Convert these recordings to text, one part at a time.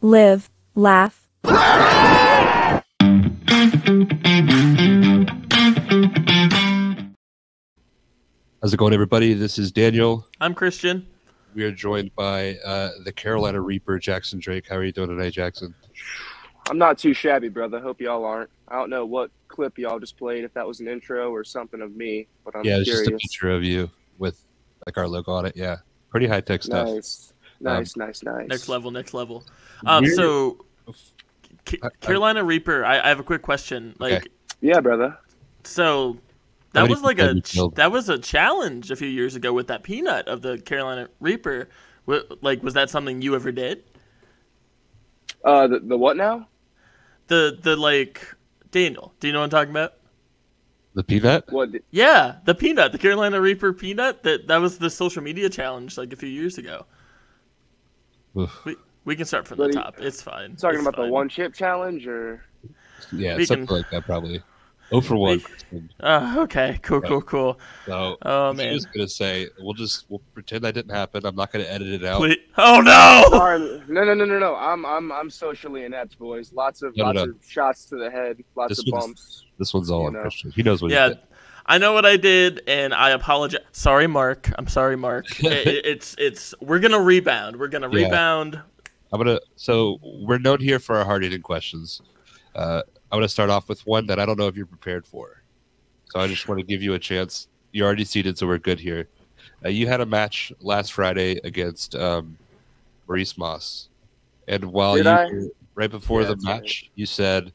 live, laugh. How's it going, everybody? This is Daniel. I'm Christian. We are joined by the Carolina Reaper, Jackson Drake. How are you doing tonight, Jackson? I'm not too shabby, brother. Hope y'all aren't. I don't know what clip y'all just played, if that was an intro or something of me, but I'm curious. It's just a picture of you with like our logo on it. Yeah, pretty high-tech stuff. Nice. Next level. So, Carolina Reaper, I have a quick question. Okay. Yeah, brother. So, that was a challenge a few years ago with that peanut of the Carolina Reaper. Was that something you ever did? The what now? Daniel, do you know what I'm talking about? The peanut? What? Yeah, the peanut, the Carolina Reaper peanut. That was the social media challenge a few years ago. We can start from the top. It's fine. Talking about the one chip challenge, or something like that probably. 0 for 1. Okay, cool. So, I'm just gonna say we'll pretend that didn't happen. I'm not gonna edit it out. Please. Oh no! Sorry. No. I'm socially inept, boys. Lots of shots to the head. Lots of bumps. This one's all on Christian. He knows what he did. I know what I did, and I apologize. Sorry, Mark. I'm sorry, Mark. We're gonna rebound. So we're known here for our hard-hitting questions. I'm going to start off with one that I don't know if you're prepared for. So I just want to give you a chance. You're already seated, so we're good here. You had a match last Friday against Maurice Moss. And while right before the match, you said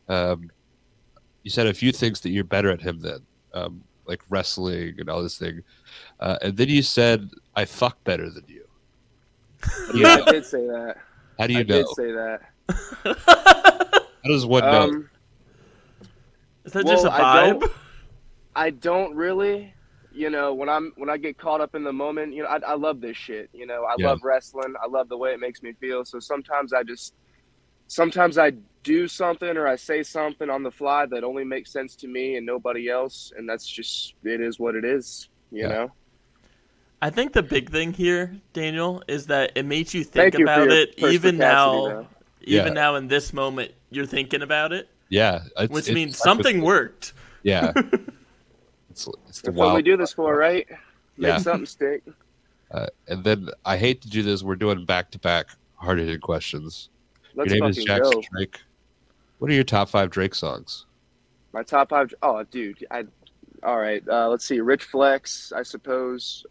a few things that you're better at him than, like wrestling and all this thing. And then you said, I fuck better than you. Yeah, I did say that. How do you know? I did say that. How does one know? Is that just a vibe? I don't really. When I get caught up in the moment, I love this shit. I love wrestling. I love the way it makes me feel. So sometimes I do something or I say something on the fly that only makes sense to me and nobody else, and that's just, it is what it is. You know. I think the big thing here, Daniel, is that it makes you think about it even now. Even now in this moment, you're thinking about it. Yeah. Which means something worked. Yeah. It's the That's what we do this for, right? Make something stick. And then I hate to do this. We're doing back-to-back hard-hitting questions. Your name is Jackson Drake. What are your top 5 Drake songs? My top 5? Oh, dude. All right. Let's see. Rich Flex, I suppose.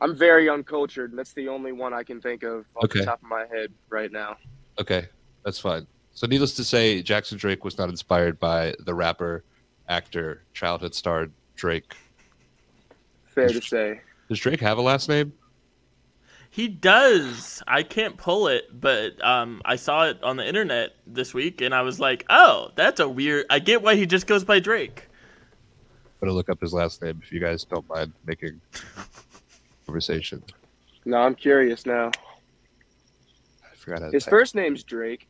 I'm very uncultured, and that's the only one I can think of off the top of my head right now. Okay, that's fine. So needless to say, Jackson Drake was not inspired by the rapper, actor, childhood star Drake. Fair to say. Does Drake have a last name? He does. I can't pull it, but I saw it on the internet this week, and I was like, oh, that's a weird... I get why he just goes by Drake. I'm going to look up his last name if you guys don't mind making... conversation. No, I'm curious now. I forgot his first name's Drake,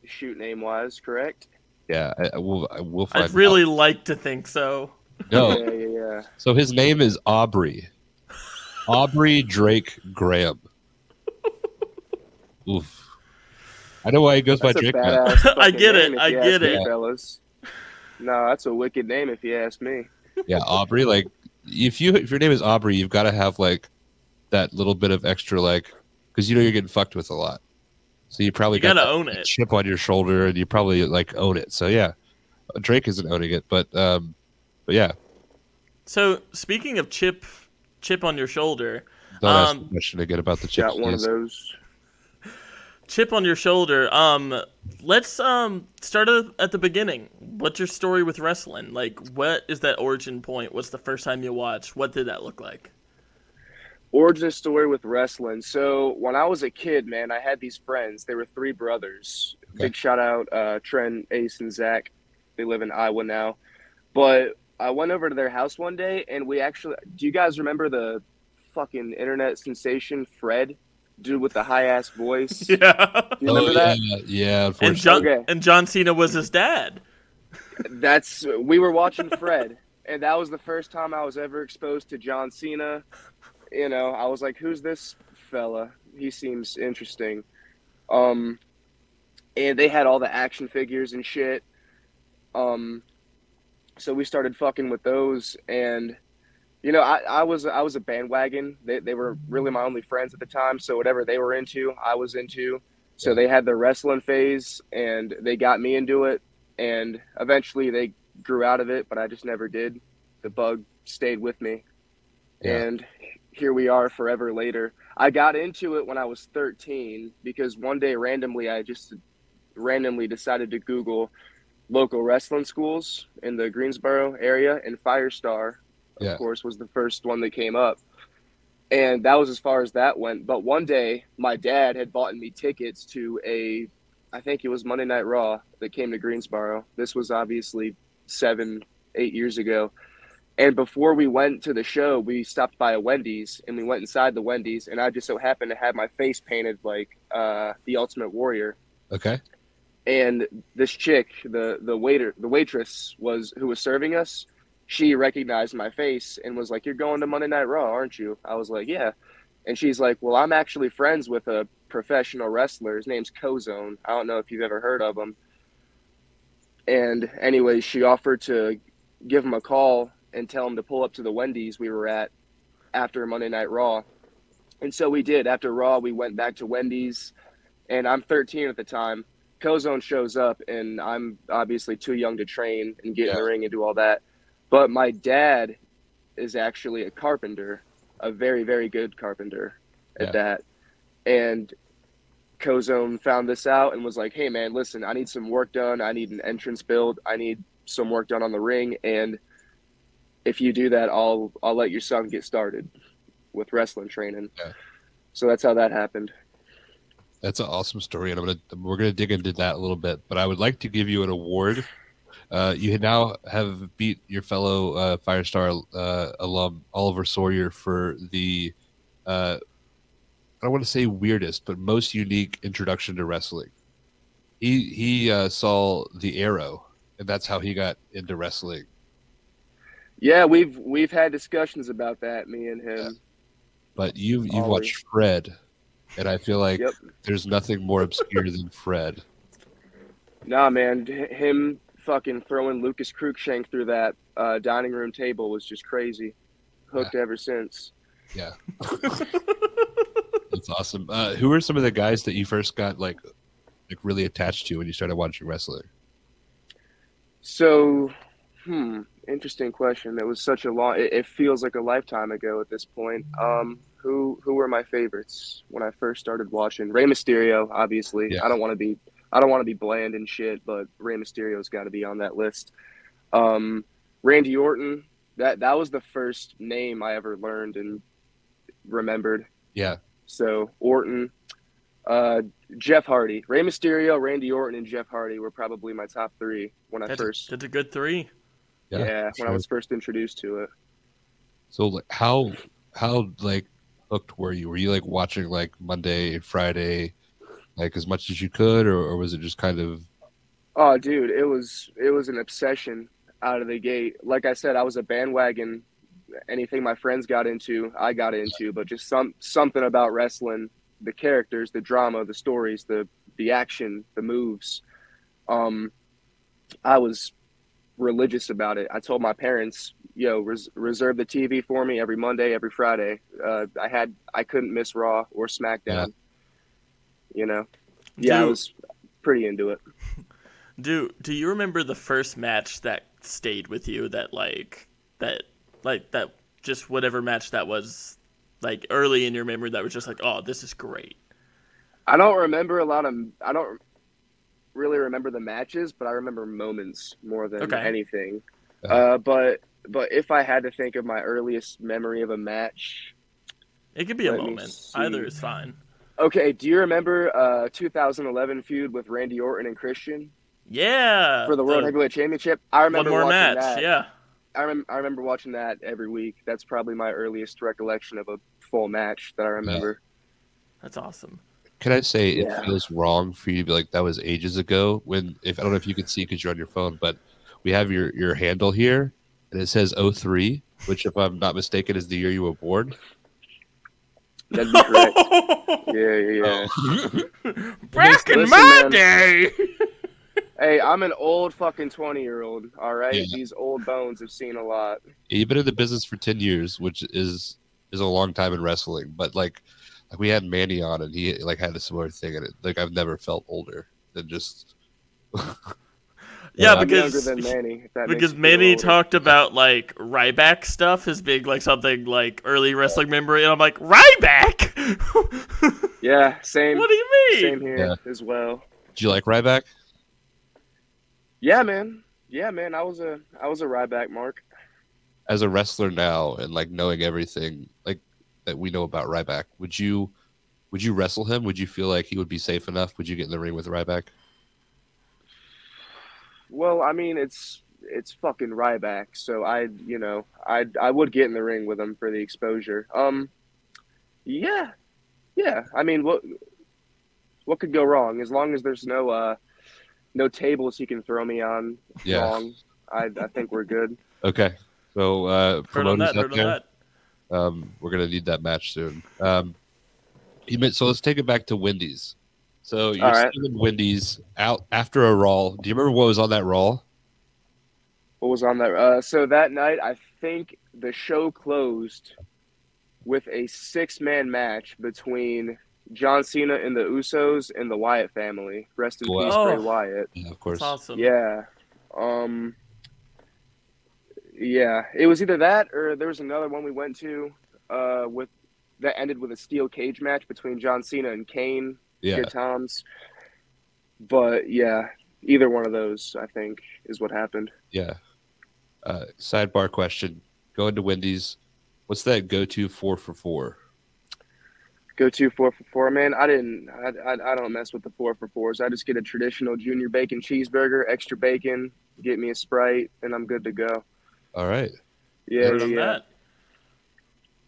shoot name wise, correct? Yeah, we'll find. I'd really like to think so. No, yeah. So his name is Aubrey Drake Graham. Oof. I know why he goes by Drake. I get it. Fellas. No, that's a wicked name if you ask me. Yeah, Aubrey. Like, if your name is Aubrey, you've got to have like that little bit of extra, like, because you're getting fucked with a lot, so you probably got to own it. Chip on your shoulder, and you probably like own it. So yeah, Drake isn't owning it, but yeah. So speaking of chip on your shoulder, don't ask a question again about the chip. Got one of those. Chip on your shoulder. Let's start at the beginning. What's your story with wrestling? Like, what is that origin point? What's the first time you watched? What did that look like? Origin story with wrestling. So when I was a kid, man, I had these friends. They were 3 brothers. Okay. Big shout out Trent, Ace, and Zach. They live in Iowa now. But I went over to their house one day, and we actually – do you guys remember the fucking internet sensation Fred? Dude with the high-ass voice? Yeah. Do you remember that? Yeah, unfortunately. And John Cena was his dad. We were watching Fred, and that was the first time I was ever exposed to John Cena. I was like, who's this fella? He seems interesting. And they had all the action figures and shit. So we started fucking with those, and I was a bandwagon. They were really my only friends at the time, so whatever they were into, I was into. So they had their wrestling phase, and they got me into it, and eventually they grew out of it, but I just never did. The bug stayed with me, and here we are forever later. I got into it when I was 13 because one day I just randomly decided to Google local wrestling schools in the Greensboro area, and Firestar, of course, was the first one that came up. And that was as far as that went. But one day, my dad had bought me tickets to I think it was Monday Night Raw that came to Greensboro. This was obviously 7, 8 years ago. And before we went to the show, we stopped by a Wendy's, and we went inside the Wendy's, and I just so happened to have my face painted like the Ultimate Warrior. Okay. And this chick, the waitress who was serving us, she recognized my face and was like, "You're going to Monday Night Raw, aren't you?" I was like, "Yeah." And she's like, "Well, I'm actually friends with a professional wrestler. His name's Kozone. I don't know if you've ever heard of him." And anyway, she offered to give him a call and tell him to pull up to the Wendy's we were at after Monday Night Raw. And so we did. After Raw, we went back to Wendy's, and I'm 13 at the time. Kozone shows up, and I'm obviously too young to train and get in the ring and do all that. But my dad is actually a carpenter, a very, very good carpenter at that. And Kozone found this out and was like, "Hey, man, listen, I need some work done. I need an entrance build. I need some work done on the ring. And if you do that, I'll let your son get started with wrestling training." Yeah. So that's how that happened. That's an awesome story, and we're gonna dig into that a little bit. But I would like to give you an award. You now have beat your fellow Firestar alum Oliver Sawyer for the I don't want to say weirdest, but most unique introduction to wrestling. He saw the Arrow, and that's how he got into wrestling. Yeah, we've had discussions about that, me and him. Yeah. But you've watched Fred, and I feel like there's nothing more obscure than Fred. Nah, man, him fucking throwing Lucas Cruikshank through that dining room table was just crazy. Hooked ever since. Yeah. That's awesome. Who are some of the guys that you first got like really attached to when you started watching wrestling? So, interesting question. It was such a long. It feels like a lifetime ago at this point. Who were my favorites when I first started watching? Rey Mysterio, obviously. Yeah. I don't want to be bland and shit, but Rey Mysterio's got to be on that list. Randy Orton. That was the first name I ever learned and remembered. Yeah. So Orton, Jeff Hardy, Rey Mysterio, Randy Orton, and Jeff Hardy were probably my top three when I first. That's a good three. Yeah, when I was first introduced to it. So like how like hooked were you? Were you like watching like Monday, Friday, like as much as you could, or was it just kind of? Oh, dude, it was an obsession out of the gate. Like I said, I was a bandwagon. Anything my friends got into, I got into. But just something about wrestling, the characters, the drama, the stories, the action, the moves. I was religious about it. I told my parents, reserve the TV for me every Monday, every Friday. I couldn't miss Raw or SmackDown. I was pretty into it. Do you remember the first match that stayed with you? That just whatever match that was, like early in your memory, that was just like, oh, this is great. I don't really remember the matches, but I remember moments more than anything. But if I had to think of my earliest memory of a match, it could be a moment. Either is fine. Okay, do you remember 2011 feud with Randy Orton and Christian? Yeah, for the World Heavyweight Championship. I remember one more watching match. That. Yeah, I remember watching that every week. That's probably my earliest recollection of a full match that I remember. Yeah. That's awesome. Can I say it feels wrong for you to be like, that was ages ago? I don't know if you can see because you're on your phone, but we have your handle here, and it says 03, which, if I'm not mistaken, is the year you were born. That'd be correct. Yeah. Back in Listen, my man. day. Hey, I'm an old fucking 20-year-old. All right, Yeah. these old bones have seen a lot. You've been in the business for 10 years, which is a long time in wrestling. But like we had Manny on, and he like had a similar thing, and like I've never felt older than just. Yeah, I'm younger because than Manny. If that because makes you feel Manny older. talked about like Ryback stuff as being like something like early wrestling memory, and I'm like, Ryback? Yeah, same. What do you mean? Same here as well. Did you like Ryback? Yeah, man. I was a Ryback mark. As a wrestler now, and like knowing everything like that we know about Ryback, would you wrestle him? Would you feel like he would be safe enough? Would you get in the ring with Ryback? Well, I mean, it's fucking Ryback, so I would get in the ring with him for the exposure. Yeah. I mean, what could go wrong? As long as there's no tables he can throw me on long, I think we're good. Okay. So Heard on promoters that. out there, we're gonna need that match soon. So let's take it back to Wendy's. So you're sitting in Wendy's out after a Raw. Do you remember what was on that Raw? What was on that? So that night, I think the show closed with a 6-man match between John Cena and the Usos and the Wyatt family. Rest in peace, Bray Wyatt. Yeah, of course. That's awesome. Yeah. Yeah, it was either that or there was another one we went to with that ended with a steel cage match between John Cena and Kane. Yeah. Good times. But yeah, either one of those I think is what happened. Yeah. Sidebar question: going to Wendy's, what's that go-to 4 for $4? Go-to 4 for $4, man. I don't mess with the 4 for $4s. I just get a traditional junior bacon cheeseburger, extra bacon, get me a Sprite, and I'm good to go. All right. Yeah. That.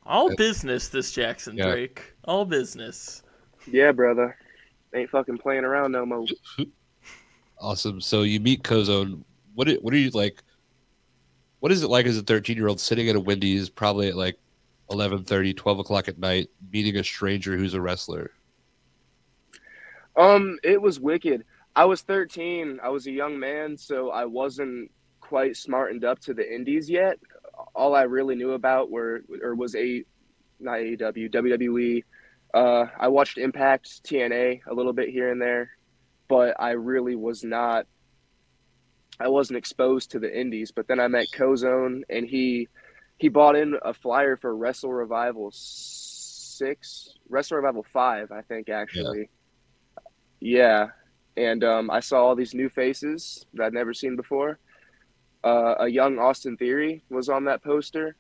All business, this Jackson Drake. All business. Yeah, brother. Ain't fucking playing around no more. Awesome. So you meet Kozone. What are you like? What is it like as a 13-year-old sitting at a Wendy's, probably at like 11:30, 12 o'clock at night, meeting a stranger who's a wrestler? It was wicked. I was 13. I was a young man, so I wasn't quite smartened up to the indies yet. All I really knew about was not AEW, WWE. I watched Impact, TNA a little bit here and there, but I really wasn't exposed to the indies. But then I met Kozone, and he bought in a flyer for Wrestle Revival 5, I think, actually. Yeah. And I saw all these new faces that I'd never seen before. A young Austin Theory was on that poster.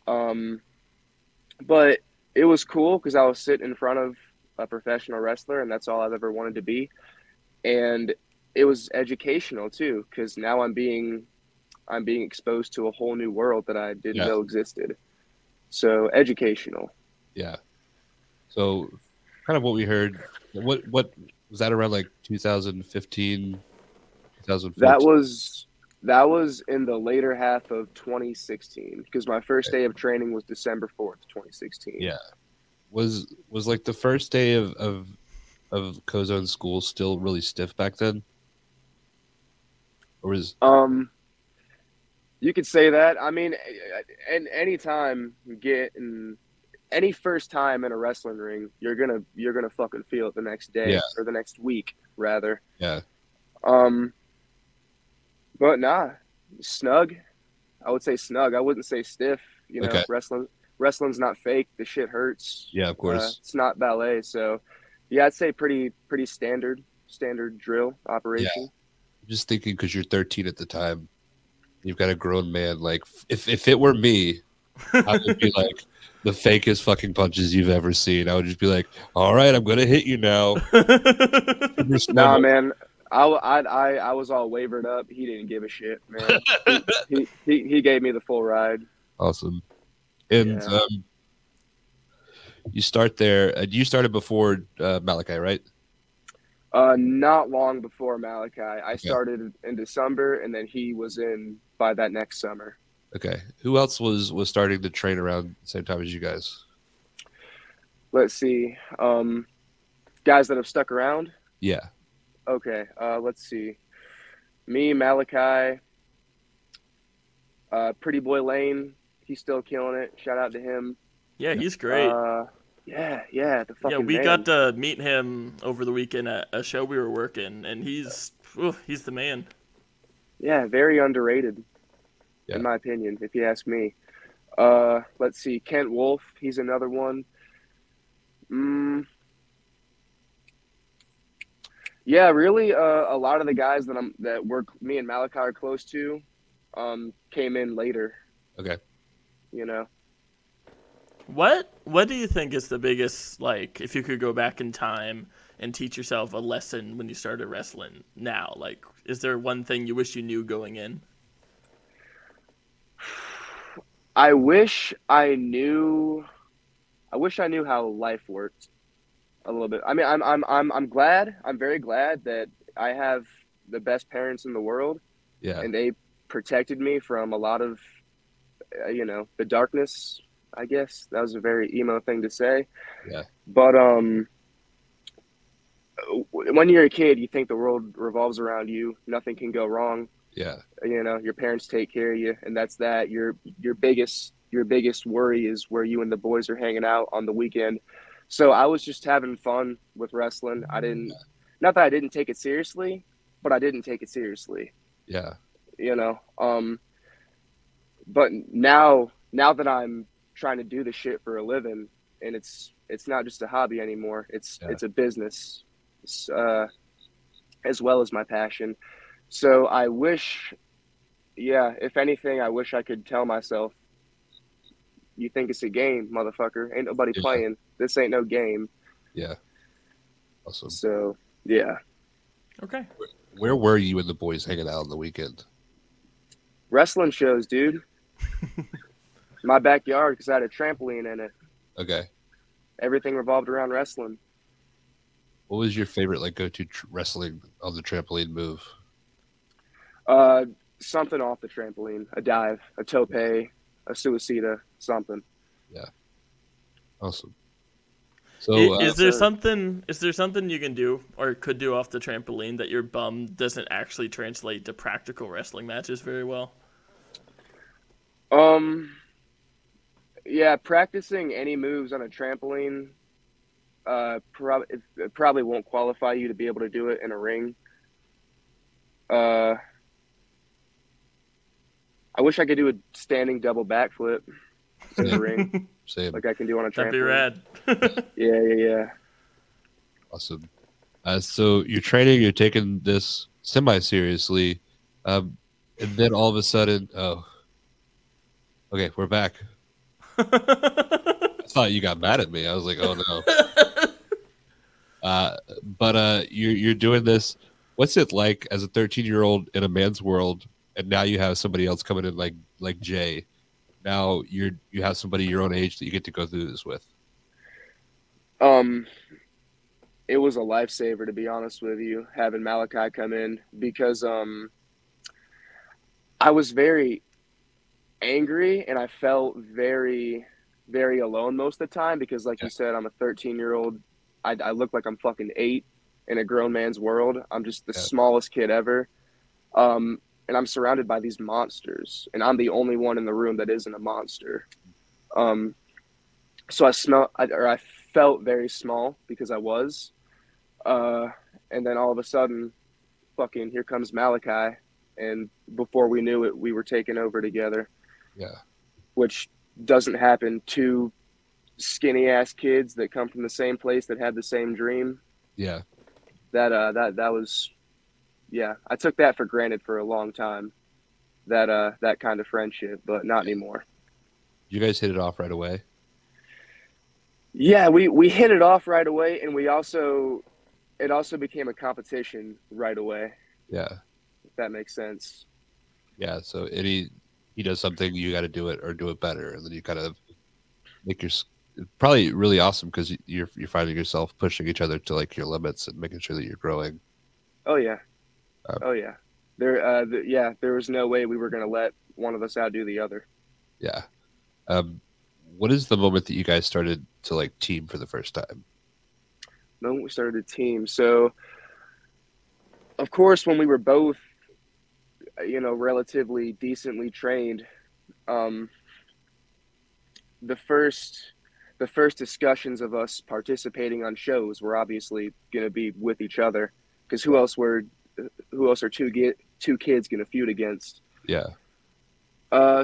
But it was cool because I was sitting in front of a professional wrestler, and that's all I've ever wanted to be. And it was educational too, because now I'm being exposed to a whole new world that I didn't know existed. So educational. Yeah. So kind of what we heard. What was that around like 2015, 2014? That was in the later half of 2016 because my first day of training was December 4th, 2016. Yeah. Was like the first day of Kozone school still really stiff back then? Or was you could say that. I mean, and any first time in a wrestling ring, you're gonna fucking feel it the next day or the next week rather. Yeah. But nah, snug. I would say snug. I wouldn't say stiff. You know, wrestling's not fake. The shit hurts. Yeah, of course. It's not ballet. So, yeah, I'd say pretty standard drill operation. Yeah. I'm just thinking because you're 13 at the time, you've got a grown man. Like, if it were me, I would be like the fakest fucking punches you've ever seen. I would just be like, all right, I'm gonna hit you now. Nah, man. I was all wavered up. He didn't give a shit, man. he gave me the full ride. Awesome. And you start there. You started before Malachi, right? Not long before Malachi. I started in December, and then he was in by that next summer. Okay. Who else was starting to train around the same time as you guys? Let's see. Guys that have stuck around. Yeah. Okay. Let's see. Me, Malachi, Pretty Boy Lane. He's still killing it. Shout out to him. Yeah, he's great. Yeah, the Yeah, fucking we man. got to meet him over the weekend at a show we were working, and he's the man. Yeah, very underrated, Yeah. in my opinion, if you ask me. Let's see, Kent Wolf, he's another one. Yeah, really, a lot of the guys that me and Malachi are close to, came in later. Okay. You know. What do you think is the biggest, like, if you could go back in time and teach yourself a lesson when you started wrestling now? Like, is there one thing you wish you knew going in? I wish I knew how life worked a little bit. I mean, I'm very glad that I have the best parents in the world. Yeah. And they protected me from a lot of, the darkness. I guess that was a very emo thing to say. Yeah. But when you're a kid, you think the world revolves around you. Nothing can go wrong. Yeah. Your parents take care of you, and that's that. Your biggest worry is where you and the boys are hanging out on the weekend. So I was just having fun with wrestling. Not that I didn't take it seriously, but I didn't take it seriously. Yeah. But now that I'm trying to do the shit for a living, and it's not just a hobby anymore. It's a business, as well as my passion. So I wish, if anything, I wish I could tell myself, you think it's a game, motherfucker. Ain't nobody playing. This ain't no game. Yeah. Awesome. So, yeah. Okay. Where were you and the boys hanging out on the weekend? Wrestling shows, dude. My backyard, because I had a trampoline in it. Okay. Everything revolved around wrestling. What was your favorite, like, go-to wrestling on the trampoline move? Something off the trampoline. A dive, a tope, a suicida, something. Yeah. Awesome. So is there something you can do or could do off the trampoline that your bum doesn't actually translate to practical wrestling matches very well? Yeah, practicing any moves on a trampoline probably won't qualify you to be able to do it in a ring. I wish I could do a standing double backflip in the ring. Same. Like I can do on a trampoline. That'd be rad. Yeah. Awesome. So you're training, you're taking this semi-seriously, and then all of a sudden, okay, we're back. I thought you got mad at me. I was like, oh no. But you're doing this. What's it like as a 13-year-old in a man's world, and now you have somebody else coming in like Jay? Now you have somebody your own age that you get to go through this with. It was a lifesaver, to be honest with you, having Malachi come in, because I was very angry and I felt very, very alone most of the time because, like you said, I'm a 13-year-old. I look like I'm fucking 8 in a grown man's world. I'm just the smallest kid ever. And I'm surrounded by these monsters, and I'm the only one in the room that isn't a monster. So I felt very small because I was. And then all of a sudden, fucking here comes Malachi, and before we knew it, we were taking over together. Yeah. Which doesn't happen. Two skinny ass kids that come from the same place that had the same dream. Yeah. That was, I took that for granted for a long time. That kind of friendship, but not anymore. You guys hit it off right away? Yeah, we hit it off right away, and it also became a competition right away. Yeah. If that makes sense. Yeah, so he does something, you got to do it or do it better, and then you kind of make probably really awesome because you're finding yourself pushing each other to like your limits and making sure that you're growing. Oh yeah. There was no way we were going to let one of us outdo the other. Yeah. what is the moment that you guys started to like team for the first time? The moment we started a team. So, of course, when we were both, relatively decently trained, um, the first discussions of us participating on shows were obviously going to be with each other, because who else are two kids going to feud against? Yeah.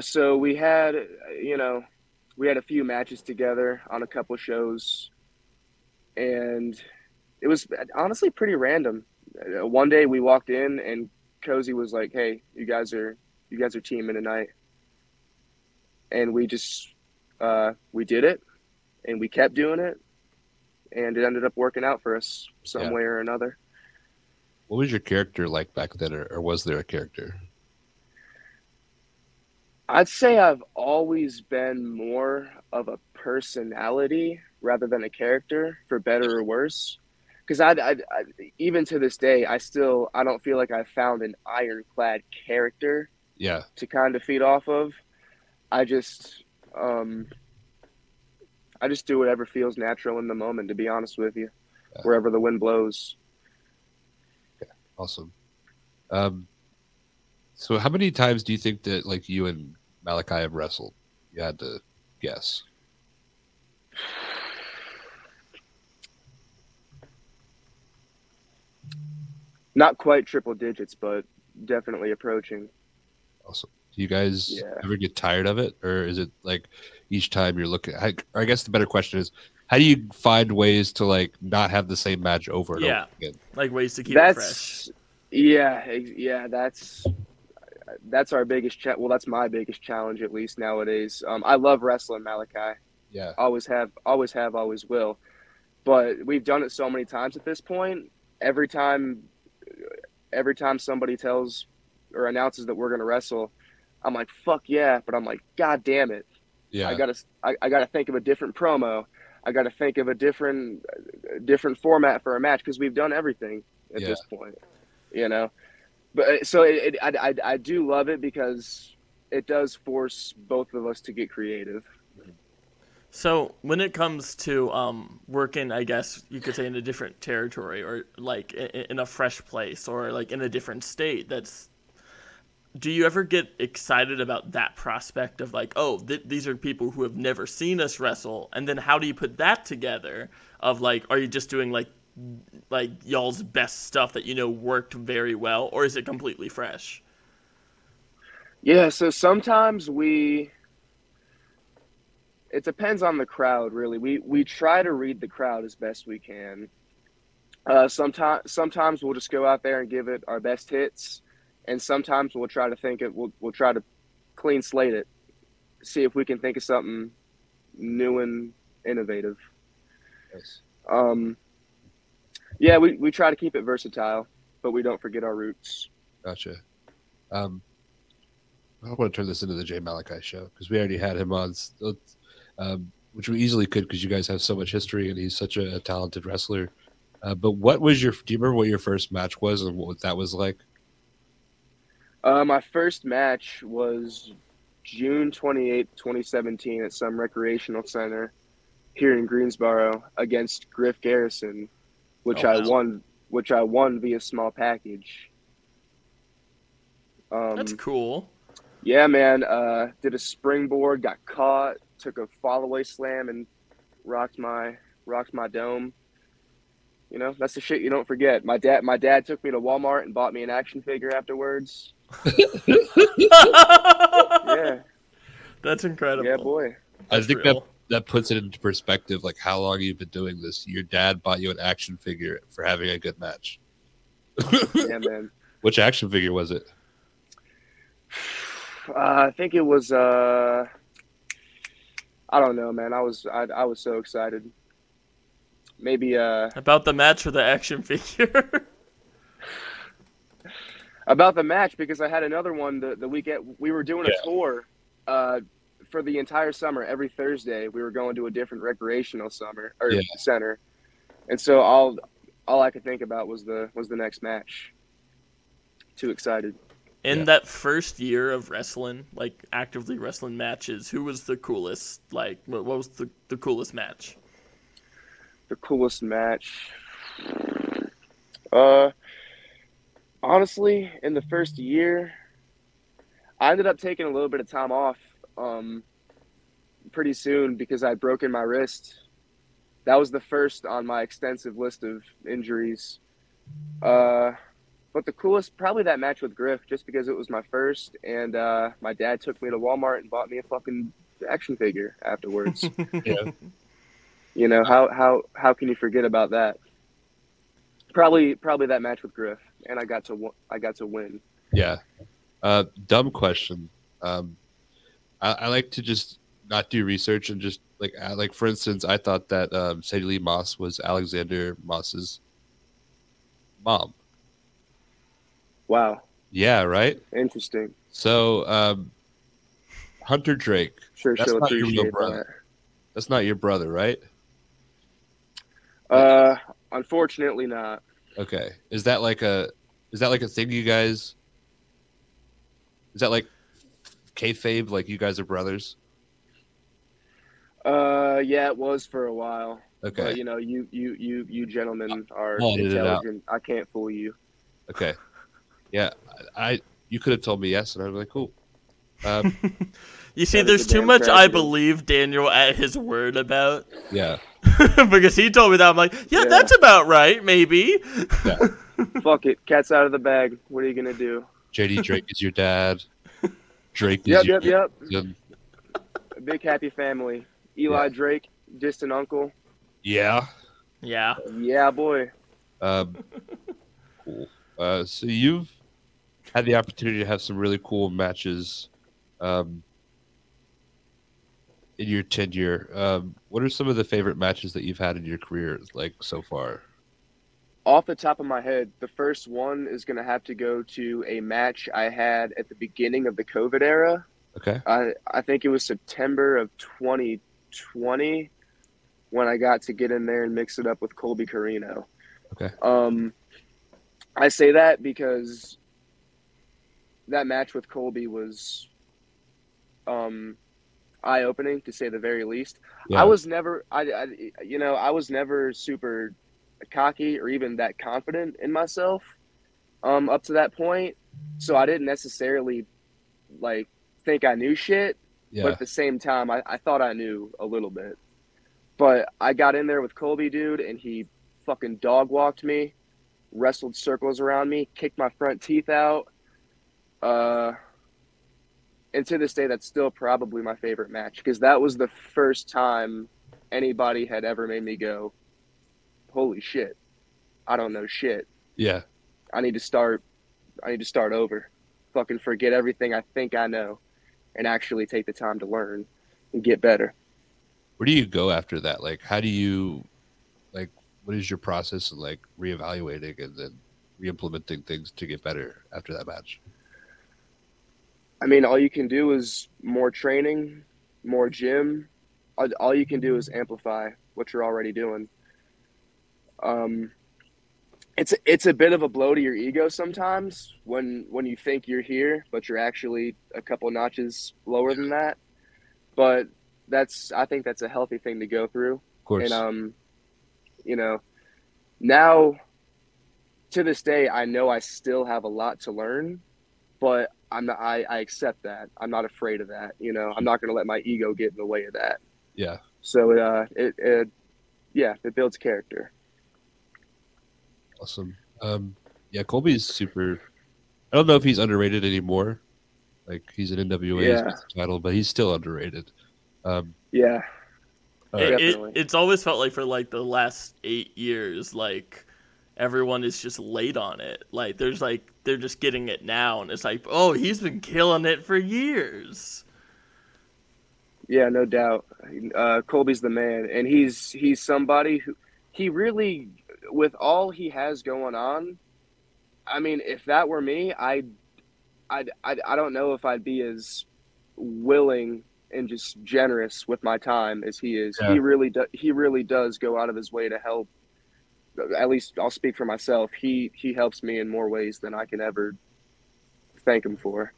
So we had a few matches together on a couple shows, and it was honestly pretty random. One day we walked in and Cozy was like, "Hey, you guys are teaming tonight," and we just we did it, and we kept doing it, and it ended up working out for us some way or another. What was your character like back then, or was there a character? I'd say I've always been more of a personality rather than a character, for better or worse. Because I even to this day, I don't feel like I found an ironclad character to kind of feed off of. I just do whatever feels natural in the moment, to be honest with you, wherever the wind blows. Okay, awesome. So how many times do you think that like you and Malachi have wrestled? You had to guess. Not quite triple digits, but definitely approaching. Awesome. Do you guys ever get tired of it, or is it like each time you're looking? I guess the better question is, how do you find ways to like not have the same match over and over again? Like ways to keep it fresh. Yeah. That's our biggest well, that's my biggest challenge, at least nowadays. I love wrestling Malachi. Yeah. Always have, always will. But we've done it so many times at this point. Every time somebody tells or announces that we're going to wrestle, I'm like, fuck yeah. But I'm like, God damn it. Yeah. I gotta think of a different promo. I gotta think of a different format for a match, because we've done everything at this point, But so I do love it, because it does force both of us to get creative. So when it comes to working, I guess you could say, in a different territory, or like in a fresh place, or like in a different state, do you ever get excited about that prospect of like, oh, these are people who have never seen us wrestle, and then how do you put that together? Of like, are you just doing like y'all's best stuff that worked very well, or is it completely fresh? Yeah, so sometimes it depends on the crowd, really. We try to read the crowd as best we can. Sometimes we'll just go out there and give it our best hits, and sometimes we'll try to we'll try to clean slate it, see if we can think of something new and innovative. Nice. Yeah, we try to keep it versatile, but we don't forget our roots. Gotcha. I don't want to turn this into the Jay Malachi show, because we already had him on, which we easily could, because you guys have so much history and he's such a talented wrestler. But do you remember what your first match was and what that was like? My first match was June 28th, 2017 at some recreational center here in Greensboro against Griff Garrison, which I won via small package. That's cool. Yeah, man. Did a springboard, got caught, took a fall-away slam, and rocked my dome. That's the shit you don't forget. My dad took me to Walmart and bought me an action figure afterwards. Yeah. That's incredible. Yeah, boy. I think that puts it into perspective, like how long you've been doing this. Your dad bought you an action figure for having a good match. Yeah, man. Which action figure was it? I think it was I don't know, man. I was so excited. Maybe about the match or the action figure? About the match, because I had another one the weekend. We were doing a tour for the entire summer. Every Thursday we were going to a different recreational center. And so all I could think about was the next match. Too excited. In that first year of wrestling, like actively wrestling matches, who was the coolest? Like, what was the coolest match? The coolest match. Honestly, in the first year, I ended up taking a little bit of time off pretty soon because I'd broken my wrist. That was the first on my extensive list of injuries. But the coolest, probably that match with Griff, just because it was my first, and my dad took me to Walmart and bought me a fucking action figure afterwards. Yeah. You know, how can you forget about that? Probably that match with Griff, and I got to win. Yeah. Dumb question. I like to just not do research and just like for instance, I thought that Sadie Lee Moss was Alexander Moss's mom. Wow. Yeah, right? Interesting. So Hunter Drake. Sure, That's she'll not your real appreciate brother. that. That's not your brother, right? Unfortunately not. Okay. Is that like a thing you guys? Is that like kayfabe? Like you guys are brothers? Yeah, it was for a while. Okay. But, you know, you gentlemen are I'll edit it out. intelligent. I can't fool you. Okay. Yeah, you could have told me yes, and I'd be like, cool. You see, That is there's a too damn much I tragedy. believe Daniel at his word about. Yeah. Because he told me that. I'm like, yeah, that's about right, maybe. Yeah. Fuck it. Cat's out of the bag. What are you going to do? JD Drake is your dad. Drake is Yep. your A big happy family. Eli Drake, distant uncle. Yeah. Yeah. Yeah, boy. Cool. So you've had the opportunity to have some really cool matches in your tenure. What are some of the favorite matches that you've had in your career, like so far? Off the top of my head, the first one is going to have to go to a match I had at the beginning of the COVID era. Okay. I think it was September of 2020 when I got to get in there and mix it up with Colby Carino. Okay. I say that because that match with Colby was eye-opening, to say the very least. Yeah. I was never super cocky or even that confident in myself up to that point. So I didn't necessarily like think I knew shit, Yeah. but at the same time I thought I knew a little bit. But I got in there with Colby, dude, and he fucking dog walked me, wrestled circles around me, kicked my front teeth out. And to this day, that's still probably my favorite match because that was the first time anybody had ever made me go, holy shit, I don't know shit. Yeah. I need to start over. Fucking forget everything I think I know and actually take the time to learn and get better. Where do you go after that? Like, how do you, like, what is your process of like reevaluating and then re-implementing things to get better after that match? I mean, all you can do is more training, more gym. All you can do is amplify what you're already doing. It's a bit of a blow to your ego sometimes when you think you're here, but you're actually a couple notches lower than that. But I think that's a healthy thing to go through. Of course. And you know, now to this day, I know I still have a lot to learn, but I accept that. I'm not afraid of that. You know, I'm not going to let my ego get in the way of that. Yeah. So it builds character. Awesome. Yeah, Colby's super. I don't know if he's underrated anymore. Like he's an NWA Yeah. title, but he's still underrated. Yeah. It's always felt like for like the last 8 years, like everyone is just late on it. Like they're just getting it now, and it's like, oh, he's been killing it for years. Yeah, no doubt. Colby's the man, and he's somebody who he really, with all he has going on. I mean, if that were me, I don't know if I'd be as willing and just generous with my time as he is. Yeah. He really does go out of his way to help. At least I'll speak for myself. He helps me in more ways than I can ever thank him for.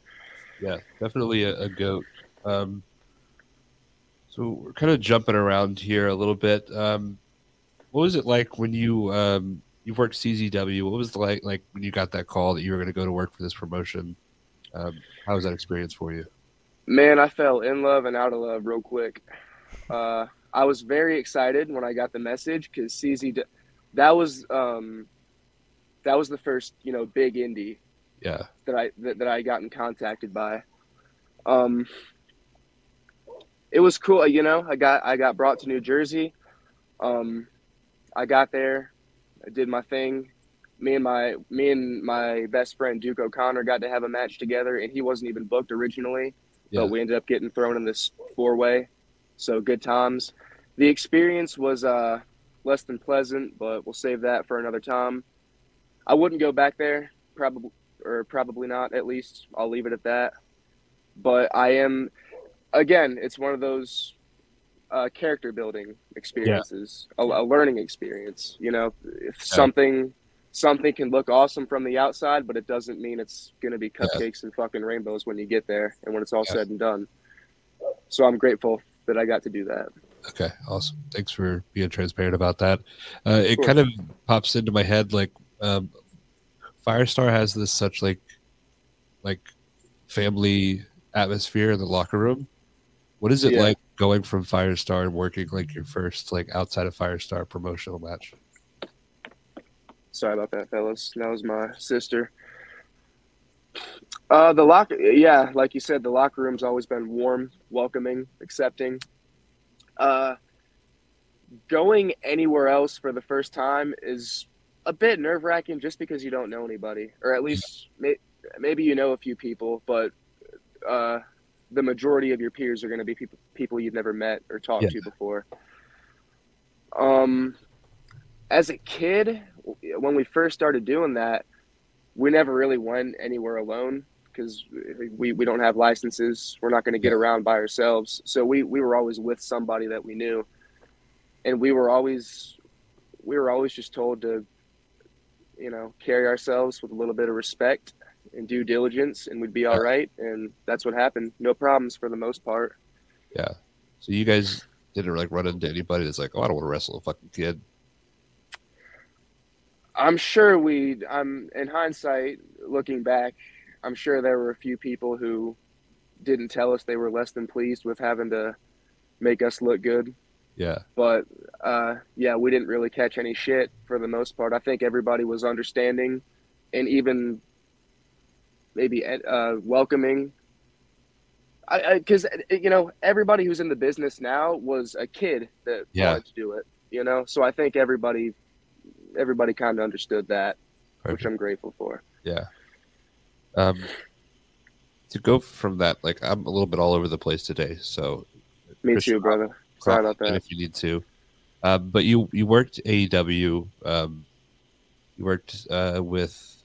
Yeah, definitely a goat. So we're kind of jumping around here a little bit. What was it like when you worked CZW? What was it like when you got that call that you were going to go to work for this promotion? How was that experience for you? Man, I fell in love and out of love real quick. I was very excited when I got the message because that was the first big indie Yeah, that I gotten contacted by. It was cool, I got brought to New Jersey. I got there, I did my thing. Me and my best friend Duke O'Connor got to have a match together, and he wasn't even booked originally, yeah, but we ended up getting thrown in this 4-way. So good times. The experience was less than pleasant, but we'll save that for another time. I wouldn't go back there, probably not. At least I'll leave it at that. But I am, again, it's one of those character building experiences, a learning experience. If something can look awesome from the outside, but it doesn't mean it's going to be cupcakes and fucking rainbows when you get there and when it's all said and done. So I'm grateful that I got to do that. Okay, awesome. Thanks for being transparent about that. It kind of pops into my head like Firestar has this such like family atmosphere in the locker room. What is it like going from Firestar and working like your first like outside of Firestar promotional match? Sorry about that, fellas. That was my sister. Like you said, the locker room's always been warm, welcoming, accepting. Going anywhere else for the first time is a bit nerve-wracking just because you don't know anybody, or at least maybe you know a few people, but the majority of your peers are going to be people you've never met or talked to before. As a kid, when we first started doing that, we never really went anywhere alone because we don't have licenses. We're not going to get around by ourselves. So we were always with somebody that we knew, and we were always just told to, carry ourselves with a little bit of respect and due diligence, and we'd be all right. And that's what happened. No problems for the most part. Yeah. So you guys didn't like run into anybody that's like, oh, I don't want to wrestle a fucking kid. I'm sure in hindsight, looking back, I'm sure there were a few people who didn't tell us they were less than pleased with having to make us look good. Yeah. But, we didn't really catch any shit for the most part. I think everybody was understanding and even maybe welcoming. Because, everybody who's in the business now was a kid that wanted to do it, So I think everybody kind of understood that, which I'm grateful for. Yeah. To go from that, like I'm a little bit all over the place today, so me too, brother. Sorry about that. If you need to, but you worked AEW. You worked with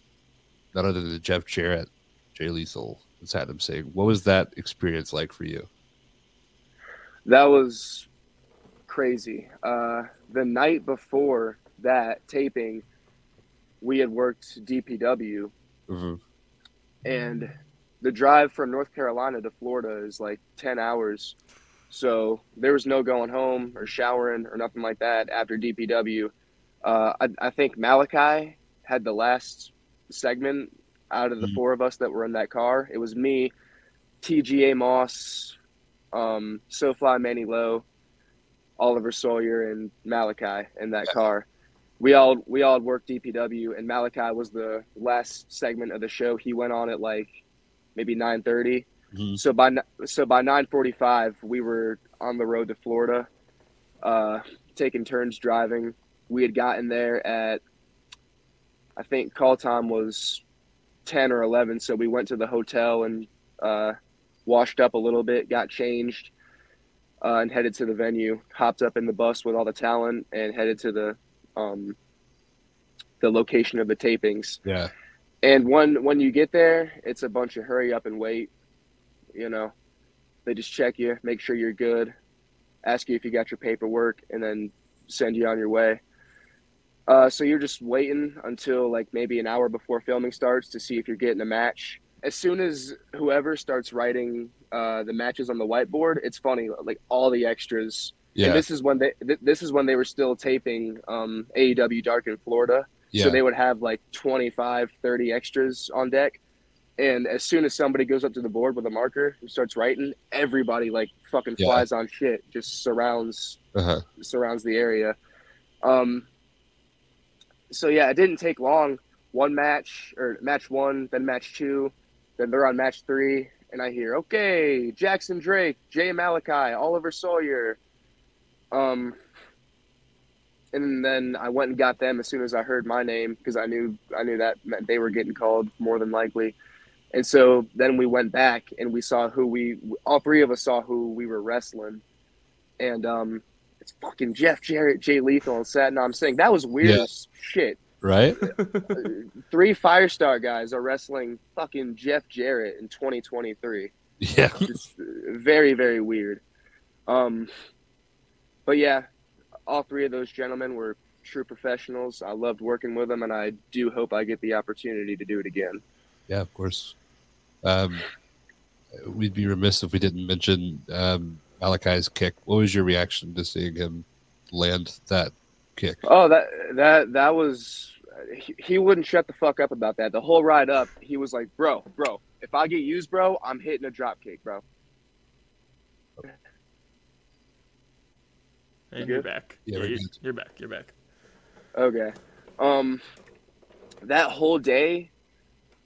none other than Jeff Jarrett, Jay Lethal, and Saddam Singh. What was that experience like for you? That was crazy. The night before that taping, we had worked DPW, and the drive from North Carolina to Florida is like 10 hours. So there was no going home or showering or nothing like that after DPW. I think Malachi had the last segment out of the four of us that were in that car. It was me, TGA Moss, SoFly Manny Lowe, Oliver Sawyer, and Malachi in that car. We all had worked DPW, and Malachi was the last segment of the show. He went on at like maybe 9:30. So by 9:45, we were on the road to Florida, taking turns driving. We had gotten there at, I think call time was 10 or 11. So we went to the hotel and washed up a little bit, got changed, and headed to the venue. Hopped up in the bus with all the talent and headed to the location of the tapings. Yeah. And when you get there, it's a bunch of hurry up and wait. They just check you, make sure you're good, ask you if you got your paperwork, and then send you on your way. So you're just waiting until like maybe an hour before filming starts to see if you're getting a match. as soon as whoever starts writing the matches on the whiteboard, it's funny. Like all the extras, and Yeah. this is when they were still taping AEW Dark in Florida. So Yeah. they would have like 25, 30 extras on deck. And as soon as somebody goes up to the board with a marker and starts writing, everybody like fucking Yeah. flies on shit, just surrounds the area. So yeah, it didn't take long. One match or match one, then match two, then they're on match three, and I hear, okay, Jackson Drake, Jay Malachi, Oliver Sawyer. And then I went and got them as soon as I heard my name because I knew that meant they were getting called more than likely. And so then we went back and we saw all three of us saw who we were wrestling. And it's fucking Jeff Jarrett, Jay Lethal, and Satin. I'm saying that was weird as shit. Right? 3 Firestar guys are wrestling fucking Jeff Jarrett in 2023. Yeah. It's very, very weird. But yeah, all three of those gentlemen were true professionals. I loved working with them, and I do hope I get the opportunity to do it again. Yeah, of course. We'd be remiss if we didn't mention Malachi's kick. What was your reaction to seeing him land that kick? Oh, that was he wouldn't shut the fuck up about that. The whole ride up, he was like, bro, if I get used, bro, I'm hitting a drop kick, bro. And you're back. Yeah, you're back. You're back. Okay. That whole day,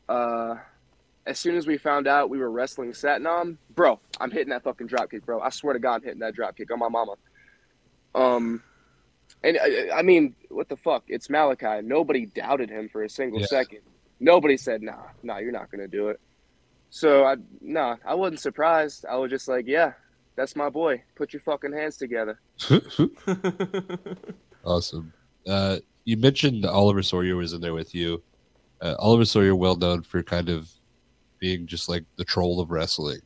as soon as we found out we were wrestling Satnam, bro, I'm hitting that fucking drop kick, bro. I swear to God, I'm hitting that drop kick on my mama. And I mean, what the fuck? It's Malachi. Nobody doubted him for a single second. Nobody said, nah, you're not gonna do it. So I wasn't surprised. I was just like, yeah, that's my boy. Put your fucking hands together. Awesome. You mentioned Oliver Sawyer was in there with you. Oliver Sawyer, well known for kind of being just like the troll of wrestling.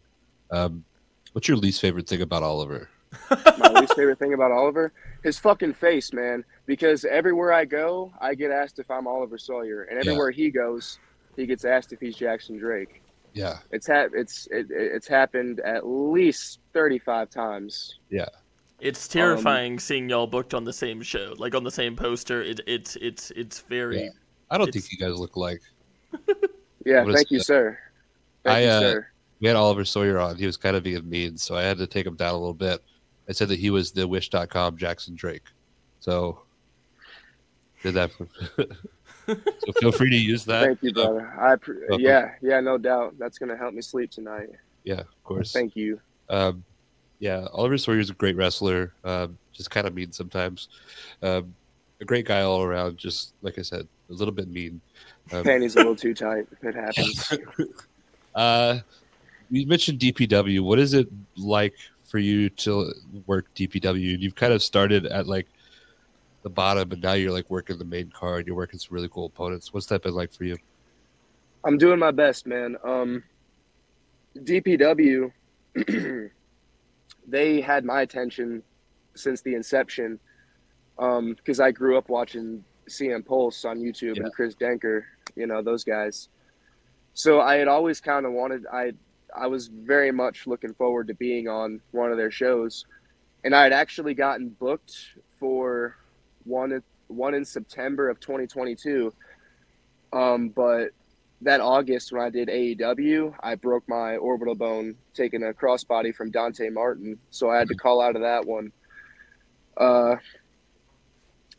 What's your least favorite thing about Oliver? My least favorite thing about Oliver? His fucking face, man. Because everywhere I go, I get asked if I'm Oliver Sawyer. And everywhere he goes, he gets asked if he's Jackson Drake. Yeah. It's happened at least 35 times. Yeah. It's terrifying seeing y'all booked on the same show, like on the same poster. It's very. Yeah. I don't think you guys look alike. Yeah, thank you, sir. Thank you, sir. We had Oliver Sawyer on. He was kind of being mean, so I had to take him down a little bit. I said that he was the Wish.com Jackson Drake. So did that. So feel free to use that. Thank you, brother. Yeah, no doubt. That's going to help me sleep tonight. Yeah, of course. Thank you. Yeah, Oliver Sawyer's a great wrestler. Just kind of mean sometimes. A great guy all around. Just like I said, a little bit mean. Panties a little too tight. It happens. You mentioned DPW. What is it like for you to work DPW? You've kind of started at like the bottom, and now you're like working the main card. You're working some really cool opponents. What's that been like for you? I'm doing my best, man. DPW, they had my attention since the inception because I grew up watching CM Pulse on YouTube and Chris Denker, those guys. So I had always kind of I was very much looking forward to being on one of their shows. And I had actually gotten booked for one in September of 2022. But that August when I did AEW, I broke my orbital bone taking a crossbody from Dante Martin. So I had to call out of that one.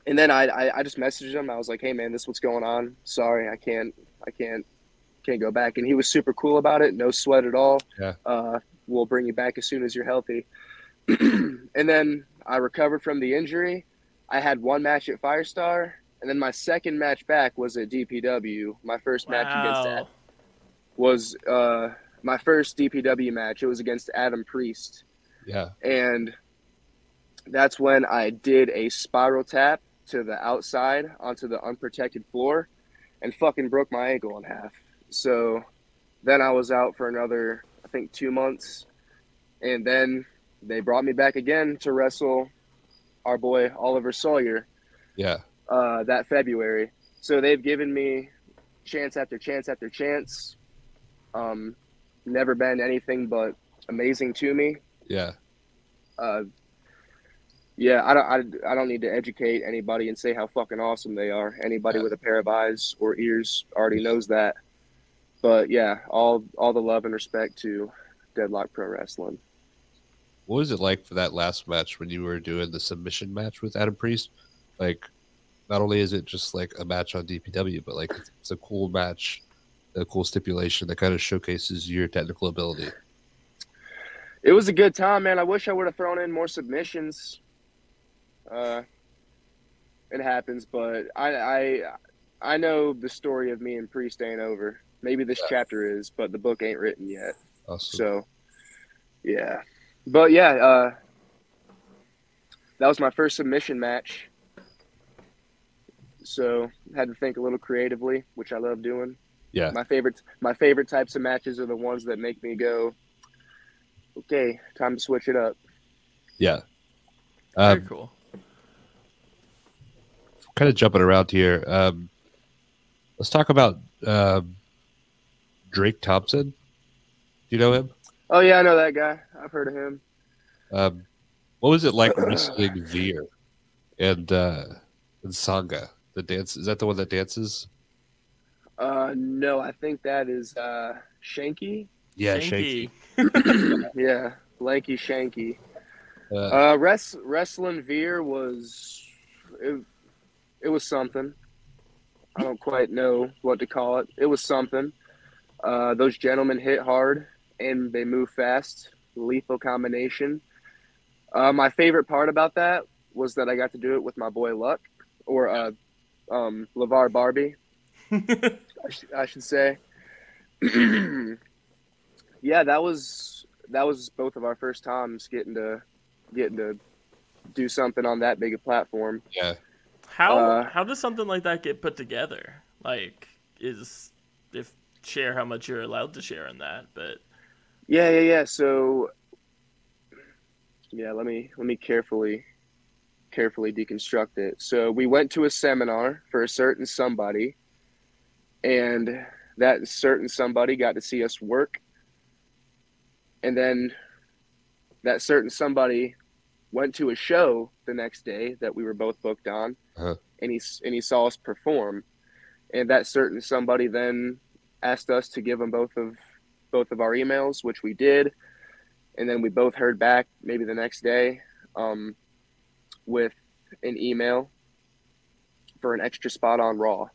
And then I just messaged him. I was like, hey man, this is what's going on. Sorry, I can't go back. And he was super cool about it. No sweat at all. Yeah. We'll bring you back as soon as you're healthy. And then I recovered from the injury. I had one match at Firestar. And then my second match back was at DPW. My first match against that was my first DPW match. It was against Adam Priest. Yeah. And that's when I did a spiral tap to the outside onto the unprotected floor and fucking broke my ankle in half. So then I was out for another, I think, 2 months. And then they brought me back again to wrestle our boy Oliver Sawyer. Yeah. That February. So they've given me chance after chance after chance. Never been anything but amazing to me. Yeah. Uh, yeah, I don't need to educate anybody and say how fucking awesome they are. Anybody Yeah. with a pair of eyes or ears already knows that. But yeah, all the love and respect to Deadlock Pro Wrestling. What was it like for that last match when you were doing the submission match with Adam Priest? Like, not only is it just like a match on DPW, but like it's a cool match, a cool stipulation that kind of showcases your technical ability. It was a good time, man. I wish I would have thrown in more submissions. It happens, but I know the story of me and Priest ain't over. Maybe this chapter is, but the book ain't written yet. Awesome. So, yeah. But yeah, that was my first submission match. So had to think a little creatively, which I love doing. Yeah. My favorite types of matches are the ones that make me go, okay, time to switch it up. Yeah. Very cool. Kind of jumping around here. Let's talk about Drake Thompson. Do you know him? Oh yeah, I know that guy. I've heard of him. What was it like wrestling Veer and Sangha? The dance, is that the one that dances? No, I think that is Shanky. Yeah, Shanky. Yeah, lanky Shanky. Wrestling Veer was it was something. I don't quite know what to call it. It was something. Those gentlemen hit hard and they move fast. Lethal combination. My favorite part about that was that I got to do it with my boy Luck, or LeVar Barbie, I should say. Yeah, that was both of our first times getting to do something on that big a platform. Yeah. How does something like that get put together? Like, share how much you're allowed to share in that, but Yeah. So yeah, let me carefully deconstruct it. So we went to a seminar for a certain somebody, and that certain somebody got to see us work, and then that certain somebody went to a show the next day that we were both booked on, and he saw us perform, and that certain somebody then asked us to give him both of our emails, which we did, and then we both heard back maybe the next day with an email for an extra spot on Raw.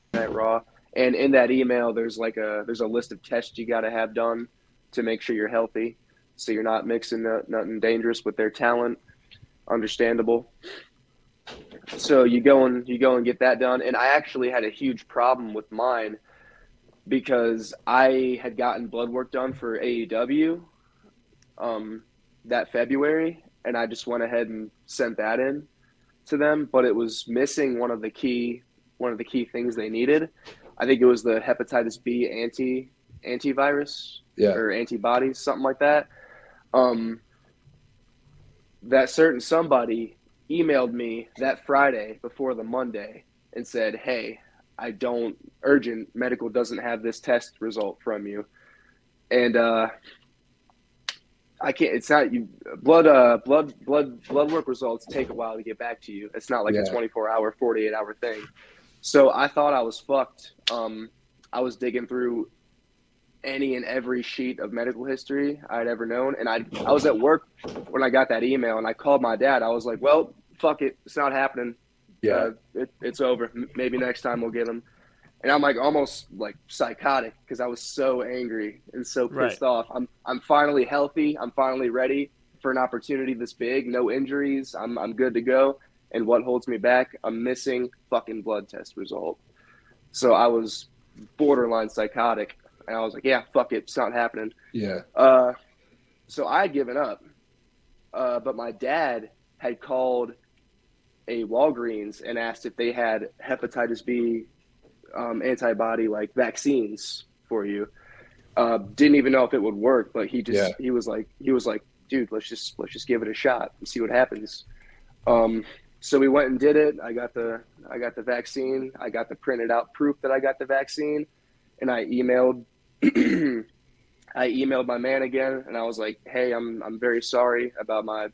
And in that email, there's a list of tests you got to have done to make sure you're healthy, so you're not mixing nothing dangerous with their talent. Understandable. So you go and get that done. And I actually had a huge problem with mine because I had gotten blood work done for AEW that February, and I just went ahead and sent that in to them, but it was missing one of the key things they needed. I think it was the hepatitis B antivirus, or antibodies, something like that. That certain somebody emailed me that Friday before the Monday and said, "Hey, urgent medical doesn't have this test result from you," and I can't. It's not you. Blood work results take a while to get back to you. It's not like a 24-hour, 48-hour thing. So I thought I was fucked. I was digging through any and every sheet of medical history I'd ever known, and I was at work when I got that email, and I called my dad. I was like, "Well, fuck it, it's not happening. Yeah, it's over. Maybe next time we'll get him." And I'm like almost like psychotic because I was so angry and so pissed off. I'm finally healthy. I'm finally ready for an opportunity this big. No injuries. I'm good to go. And what holds me back? A missing fucking blood test result. So I was borderline psychotic, and I was like, "Yeah, fuck it, it's not happening." Yeah. So I had given up, but my dad had called a Walgreens and asked if they had hepatitis B antibody like vaccines for you. Didn't even know if it would work, but he was like, "Dude, let's just give it a shot and see what happens." So we went and did it. I got the vaccine. I got the printed out proof that I got the vaccine, and I emailed I emailed my man again, and I was like, "Hey, I'm very sorry about my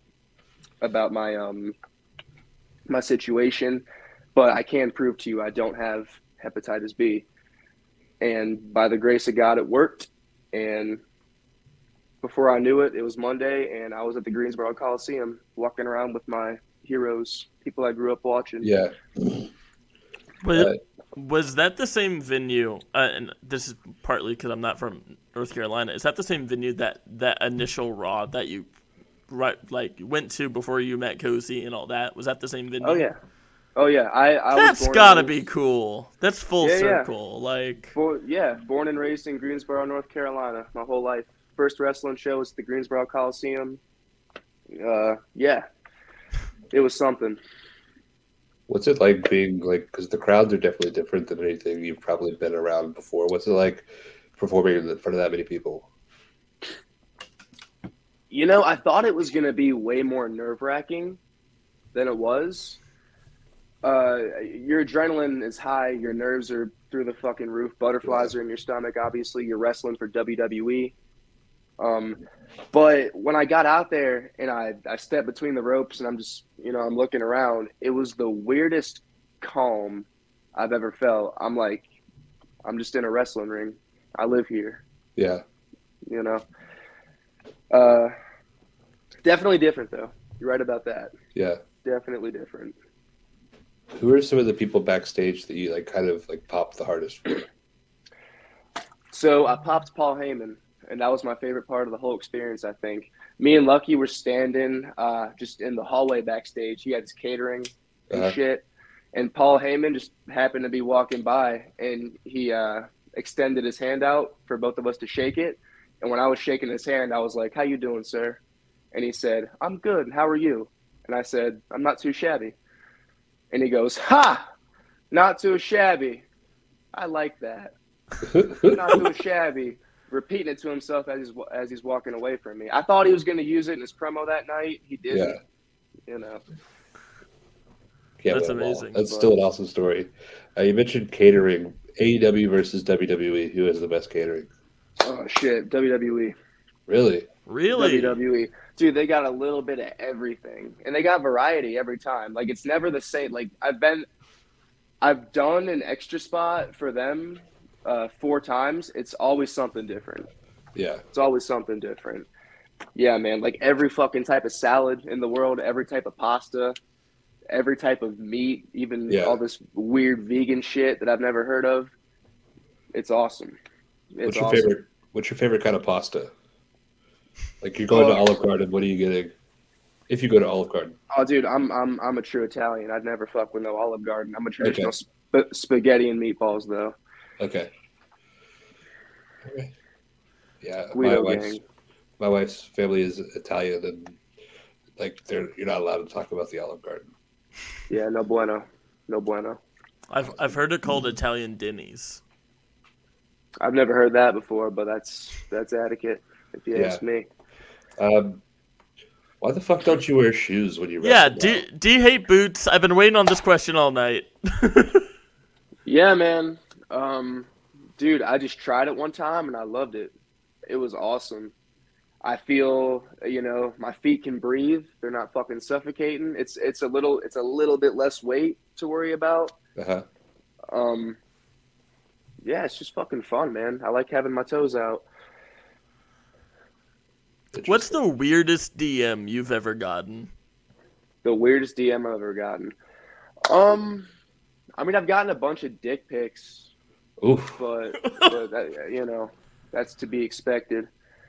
my situation, but I can prove to you I don't have hepatitis B." And by the grace of God, it worked. And before I knew it, it was Monday, and I was at the Greensboro Coliseum walking around with my heroes, people I grew up watching. Yeah. Was that the same venue? And this is partly because I'm not from North Carolina. Is that the same venue that initial Raw that you went to before you met Cozy and all that? Was that the same venue? Oh yeah. I That's was gotta be cool. That's full circle. Born and raised in Greensboro, North Carolina, my whole life. First wrestling show was at the Greensboro Coliseum. Yeah, it was something. What's it like being like? Because the crowds are definitely different than anything you've probably been around before. What's it like performing in front of that many people? You know, I thought it was gonna be way more nerve-wracking than it was. Your adrenaline is high, your nerves are through the fucking roof, butterflies are in your stomach. Obviously, you're wrestling for WWE. But when I got out there and I stepped between the ropes and I'm just, I'm looking around, it was the weirdest calm I've ever felt. I'm like, I'm just in a wrestling ring. I live here. Yeah. Definitely different though. You're right about that. Yeah. Definitely different. Who are some of the people backstage that you kind of popped the hardest for? So I popped Paul Heyman. And that was my favorite part of the whole experience, I think. Me and Lucky were standing just in the hallway backstage. He had his catering and shit. And Paul Heyman just happened to be walking by, and he extended his hand out for both of us to shake it. And when I was shaking his hand, I was like, "How you doing, sir?" And he said, "I'm good. How are you?" And I said, "I'm not too shabby." And he goes, "Ha! Not too shabby. I like that. Not too shabby." Repeating it to himself as he's walking away from me. I thought he was going to use it in his promo that night. He didn't. Yeah. That's amazing. That's still an awesome story. You mentioned catering. AEW versus WWE. Who has the best catering? Oh, shit. WWE. Really? WWE. Dude, they got a little bit of everything. And they got variety every time. Like, it's never the same. Like, I've done an extra spot for them 4 times. It's always something different. Yeah. It's always something different. Yeah, man. Like every fucking type of salad in the world, every type of pasta, every type of meat, even all this weird vegan shit that I've never heard of. It's awesome. What's your favorite kind of pasta? Like you're going to Olive Garden, what are you getting? If you go to Olive Garden. Oh, dude, I'm a true Italian. I'd never fuck with no Olive Garden. I'm a traditional spaghetti and meatballs though. Okay. Yeah, my wife's family is Italian, and you're not allowed to talk about the Olive Garden. Yeah, no bueno. I've heard it called Italian Denny's. I've never heard that before, but that's adequate if you ask me. Why the fuck don't you wear shoes when you wrestle? Yeah, do you hate boots? I've been waiting on this question all night. Yeah, man. Dude, I just tried it one time and I loved it. It was awesome. I feel, my feet can breathe. They're not fucking suffocating. It's a little bit less weight to worry about. Uh-huh. Yeah, it's just fucking fun, man. I like having my toes out. What's the weirdest DM you've ever gotten? The weirdest DM I've ever gotten. I mean, I've gotten a bunch of dick pics. Oof. But that, that's to be expected.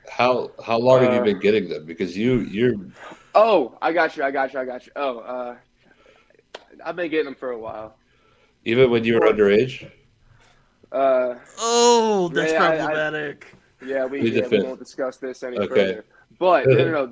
How long have you been getting them? Because you're. Oh, I got you. Oh, I've been getting them for a while. Even when you were underage? That's problematic. We won't discuss this any further. But no,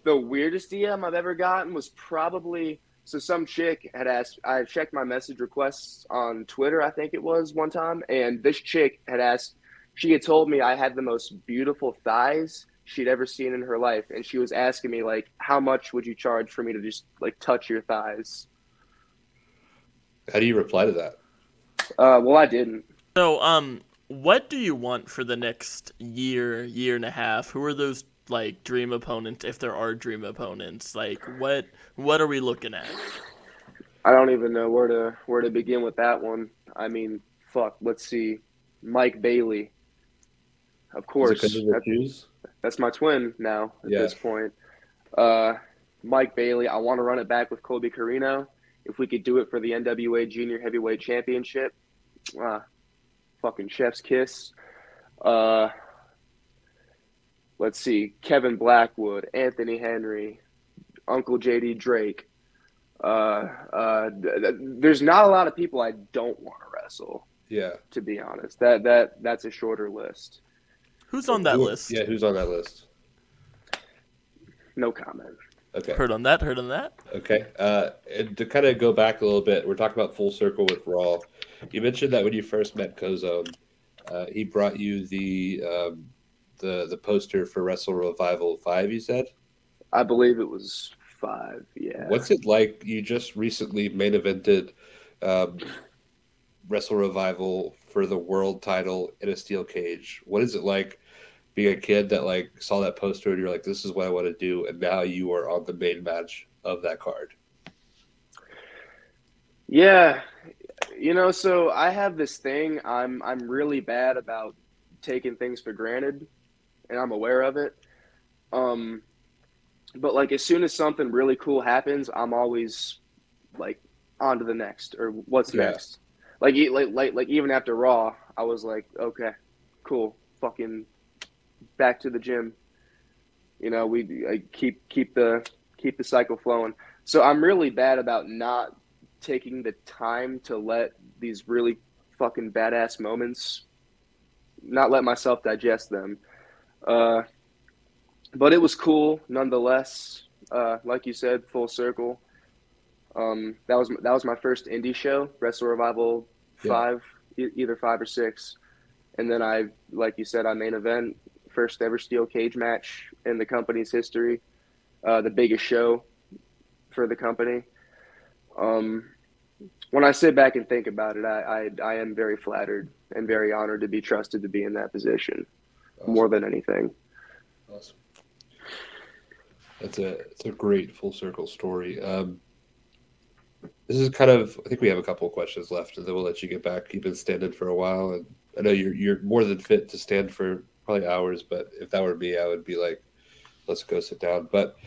the weirdest DM I've ever gotten was probably. So some chick had asked, I checked my message requests on Twitter, I think it was one time, and this chick had asked, she had told me I had the most beautiful thighs she'd ever seen in her life, and she was asking me, how much would you charge for me to just, touch your thighs? How do you reply to that? Well, I didn't. So, what do you want for the next year and a half? Who are those like dream opponents, if there are dream opponents? Like what are we looking at? I don't even know where to begin with that one. I mean, fuck. Let's see. Mike Bailey, of course. That's my twin now at this point. Mike Bailey. I want to run it back with Colby Carino. If we could do it for the NWA Junior Heavyweight Championship, fucking chef's kiss. Let's see. Kevin Blackwood, Anthony Henry, Uncle JD Drake. There's not a lot of people I don't want to wrestle. Yeah. To be honest, that's a shorter list. Who's on that list? Yeah, who's on that list? No comment. Okay. Heard on that. Okay. And to kind of go back a little bit, we're talking about Full Circle with Raw. You mentioned that when you first met Kozone, he brought you the poster for Wrestle Revival 5, you said? I believe it was 5, yeah. What's it like? You just recently main evented Wrestle Revival for the world title in a steel cage. What is it like being a kid that like saw that poster and you're like, this is what I want to do, and now you are on the main match of that card? Yeah, so I have this thing. I'm really bad about taking things for granted, and I'm aware of it. But like as soon as something really cool happens, I'm always like on to the next or what's next. Like even after Raw, I was like, okay, cool, fucking back to the gym. We keep the cycle flowing. So I'm really bad about not taking the time to let these really fucking badass moments, not let myself digest them. But it was cool nonetheless. Like you said, Full Circle. That was my first indie show, Wrestle Revival 5, either 5 or 6, and then like you said, I main event, first ever steel cage match in the company's history, the biggest show for the company. When I sit back and think about it, I am very flattered and very honored to be trusted to be in that position. Awesome. More than anything. Awesome. It's a great Full Circle story. This is kind of, I think we have a couple of questions left, and then we'll let you get back. You've been standing for a while, and I know you're more than fit to stand for probably hours, but if that were me, I would be like, let's go sit down. But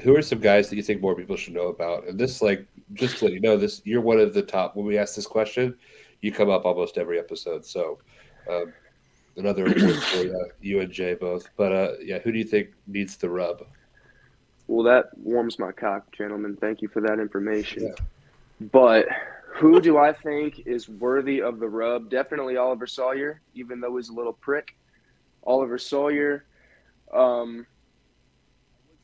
who are some guys that you think more people should know about? And this, like, just to let you know, you're one of the top. When we ask this question, you come up almost every episode. So another award for you and Jay both. But who do you think needs the rub? Well, that warms my cock, gentlemen. Thank you for that information. Yeah. But who do I think is worthy of the rub? Definitely Oliver Sawyer, even though he's a little prick. Oliver Sawyer. I would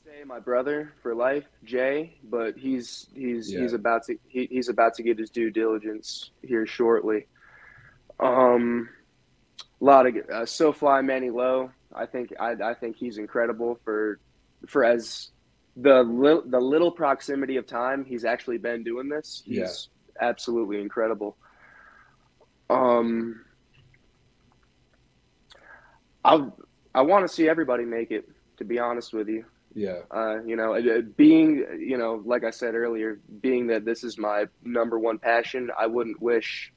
say my brother for life, Jay, but he's about to get his due diligence here shortly. A lot of SoFly Manny Lowe. I think he's incredible for as the little proximity of time he's actually been doing this. He's absolutely incredible. I want to see everybody make it, to be honest with you. Yeah. Being, like I said earlier, being that this is my number one passion, I wouldn't wish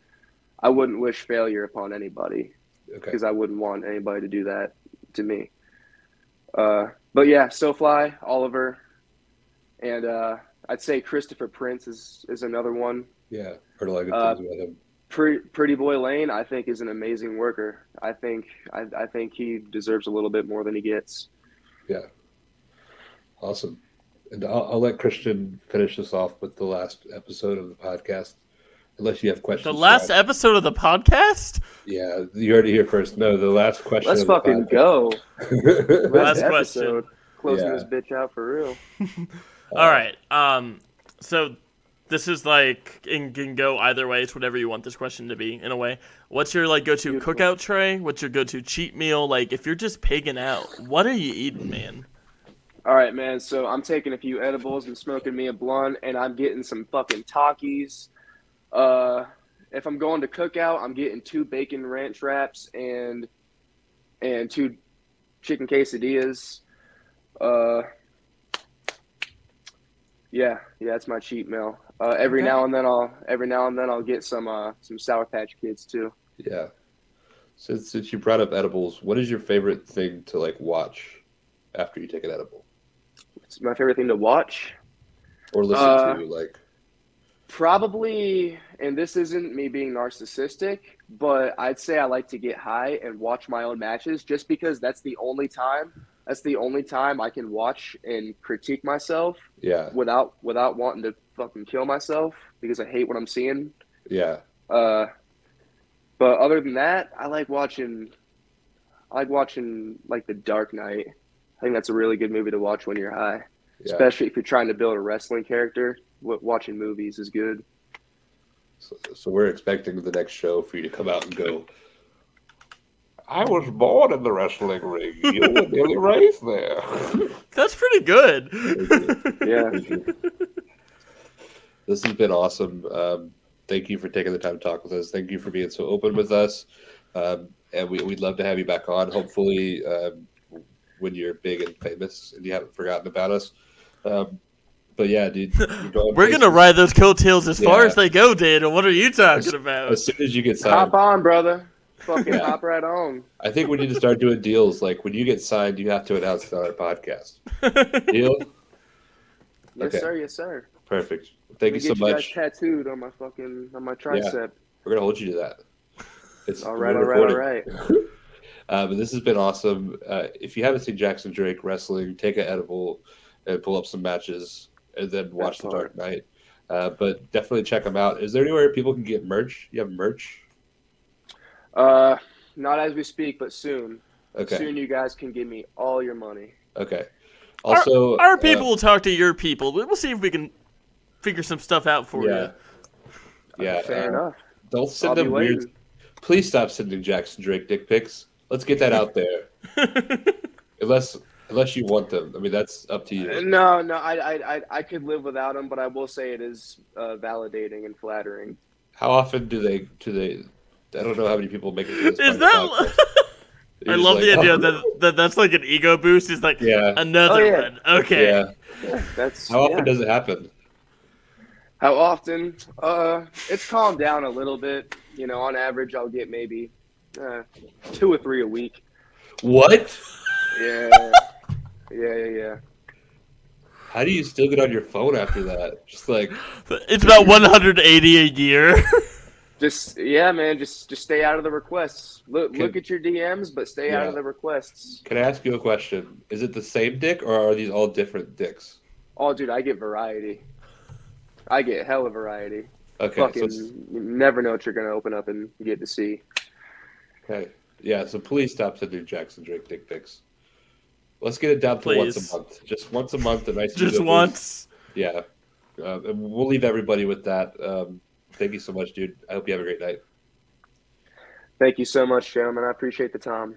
failure upon anybody. Okay. Because I wouldn't want anybody to do that to me. But yeah, SoFly, Oliver, and I'd say Christopher Prince is another one. Yeah, heard a lot of good things about him. Pretty Boy Lane, I think, is an amazing worker. I think he deserves a little bit more than he gets. Yeah. Awesome. And I'll let Christian finish this off with the last episode of the podcast, unless you have questions. The last episode of the podcast? Yeah, you heard it here first. No, the last question. Let's fucking go. Last question. Closing this bitch out for real. All right. So this is like, it can go either way. It's whatever you want this question to be, in a way. What's your go-to cookout tray? What's your go-to cheat meal? Like, if you're just pigging out, what are you eating, man? All right, man. So I'm taking a few edibles and smoking me a blunt, and I'm getting some fucking Takis. if I'm going to cookout, I'm getting 2 bacon ranch wraps and 2 chicken quesadillas. Yeah, that's my cheat meal. Every now and then I'll get some Sour Patch Kids too. Yeah. Since you brought up edibles, what is your favorite thing to like watch after you take an edible? It's my favorite thing to watch Or listen to, like. Probably, and this isn't me being narcissistic, but I'd say I like to get high and watch my own matches just because that's the only time I can watch and critique myself without wanting to fucking kill myself because I hate what I'm seeing. Yeah. But other than that, I like watching like The Dark Knight. I think that's a really good movie to watch when you're high, especially if you're trying to build a wrestling character. Watching movies is good. So we're expecting the next show for you to come out and go, I was born in the wrestling ring. You were nearly raised there. That's pretty good. Yeah. This has been awesome. Thank you for taking the time to talk with us. Thank you for being so open with us. And we'd love to have you back on, hopefully, when you're big and famous and you haven't forgotten about us. But yeah, dude. We're going to ride those coattails as far as they go, Dana. What are you talking about? As soon as you get signed. Hop on, brother. Fucking hop right on. I think we need to start doing deals. Like, when you get signed, you have to announce it on our podcast. Deal? Yes, sir. Yes, sir. Perfect. Thank you so much. You guys tattooed on my tricep. Yeah, we're going to hold you to that. It's all right. But this has been awesome. If you haven't seen Jackson Drake wrestling, take an edible and pull up some matches and then watch The Dark Knight. But definitely check them out. Is there anywhere people can get merch? You have merch? Not as we speak, but soon. Okay. Soon you guys can give me all your money. Okay. Also, our people will talk to your people. We'll see if we can figure some stuff out for you. Yeah. Fair enough. Don't send them weird. Please stop sending Jackson Drake dick pics. Let's get that out there. Unless you want them. I mean, that's up to you. No, I could live without them, but I will say it is validating and flattering. How often do they? I don't know how many people make it to this. Is that? I love the idea that's like an ego boost. It's like another one. Okay. Yeah. How often does it happen? How often? It's calmed down a little bit. You know, on average, I'll get maybe 2 or 3 a week. What? Yeah. How do you still get on your phone after that? Just like it's about 180 a year. Just stay out of the requests. Look at your DMs, but stay out of the requests. Can I ask you a question? Is it the same dick, or are these all different dicks? Oh, dude, I get variety. I get hella variety. Okay, you never know what you're gonna open up and get to see. Okay, yeah. So please stop sending Jackson Drake dick pics. Let's get it down to once a month. Just once a month, a nice. Just once. Yeah, and we'll leave everybody with that. Thank you so much, dude. I hope you have a great night. Thank you so much, gentlemen. I appreciate the time.